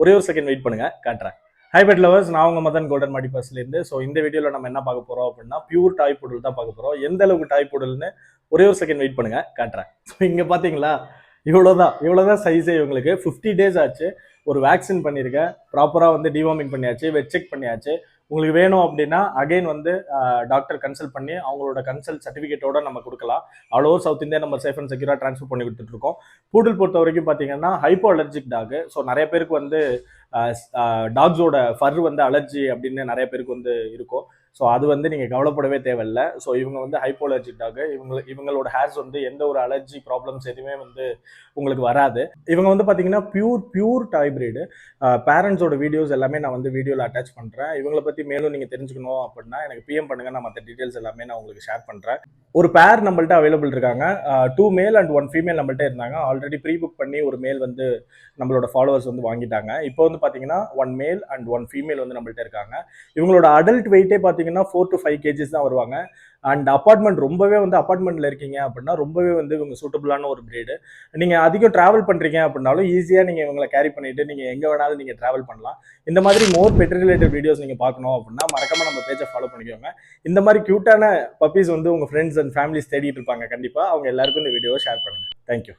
ஒரே ஒரு second wait பண்ணுங்க, காட்டுறேன். ஹை பெட் லவர்ஸ், நான் உங்க மதன் கோல்டன் மாடி பஸ்லேருந்து. ஸோ இந்த வீடியோவில் நம்ம என்ன பார்க்க போறோம் அப்படின்னா பியூர் டாய் புடல் தான் பார்க்க போறோம். எந்த அளவுக்கு டாய் புடல்னு ஒரே ஒரு செகண்ட் வெயிட் பண்ணுங்க, காட்டுறேன். ஸோ இங்க பாத்தீங்களா, இவ்வளவுதான் சைஸே. இவங்களுக்கு 50 டேஸ் ஆச்சு. ஒரு வேக்சின் பண்ணியிருக்கேன், ப்ராப்பரா வந்து டிவார்மிங் பண்ணியாச்சு, வெட் செக் பண்ணியாச்சு. உங்களுக்கு வேணும் அப்படின்னா அகைன் வந்து டாக்டர் கன்சல்ட் பண்ணி அவங்களோட கன்சல்ட் சர்டிஃபிகேட்டோட நம்ம கொடுக்கலாம். ஆல் ஓவர் சவுத் இந்தியா நம்ம சேஃப் அண்ட் செக்யூரா ட்ரான்ஸ்ஃபர் பண்ணி கொடுத்துட்டு இருக்கோம். பூடல் பொறுத்த வரைக்கும் பார்த்தீங்கன்னா ஹைப்போ அலர்ஜிக் டாக். ஸோ நிறைய பேருக்கு வந்து டாக்ஸோட ஃபர் வந்து அலர்ஜி அப்படின்னு நிறைய பேருக்கு வந்து இருக்கும். ஸோ அது வந்து நீங்கள் கவலைப்படவே தேவையில்லை. ஸோ இவங்க வந்து ஹைப்போ அலர்ஜிக் டாக். இவங்களோட ஹேர்ஸ் வந்து எந்த ஒரு அலர்ஜி ப்ராப்ளம்ஸ் எதுவுமே வந்து உங்களுக்கு வராது. இவங்க வந்து பார்த்தீங்கன்னா பியூர் டாய் பிரீடு. பேரண்ட்ஸோட வீடியோஸ் எல்லாமே நான் வந்து வீடியோவில் அட்டாச் பண்ணுறேன். இவங்களை பற்றி மேலும் நீங்கள் தெரிஞ்சுக்கணும் அப்படின்னா எனக்கு பிஎம் பண்ணுங்க, நான் மற்ற டீட்டெயில்ஸ் எல்லாமே நான் உங்களுக்கு ஷேர் பண்ணுறேன். ஒரு பேர் நம்மள்ட்ட அவைலபிள் இருக்காங்க. 2 மேல் அண்ட் 1 ஃபீமேல் நம்மள்ட்ட இருந்தாங்க. ஆல்ரெடி ப்ரீ புக் பண்ணி ஒரு மேல் வந்து நம்மளோட ஃபாலோவர்ஸ் வந்து வாங்கிட்டாங்க. இப்போ வந்து பார்த்தீங்கன்னா 1 மேல் அண்ட் 1 ஃபீமேல் வந்து நம்மள்ட்ட இருக்காங்க. இவங்களோட அடல்ட் வெயிட்டே பார்த்தீங்கன்னா 4 to 5 kgs தான் வருவாங்க. அண்ட் அப்பார்ட்மெண்ட்ல இருக்கீங்க அப்படின்னா ரொம்பவே வந்து இவங்க சூட்டபிளான ஒரு பிரீடு. நீங்க அதிகம் டிராவல் பண்றீங்க அப்படின்னாலும் ஈஸியா நீங்க இவங்களை கேரி பண்ணிட்டு நீங்க எங்க வேணாலும் நீங்க டிராவல் பண்ணலாம். இந்த மாதிரி மோர் பெட் ரிலேட்டட் வீடியோஸ் நீங்க பார்க்கணும் அப்படின்னா மறக்காம நம்ம பேஜை ஃபாலோ பண்ணிக்கோங்க. இந்த மாதிரி கியூட்டான பப்பீஸ் வந்து உங்க ஃப்ரெண்ட்ஸ் அண்ட் ஃபேமிலிஸ் தேடிட்டு இருப்பாங்க. கண்டிப்பா அவங்க எல்லாருக்கும் இந்த வீடியோவை ஷேர் பண்ணுங்க. தேங்க்யூ.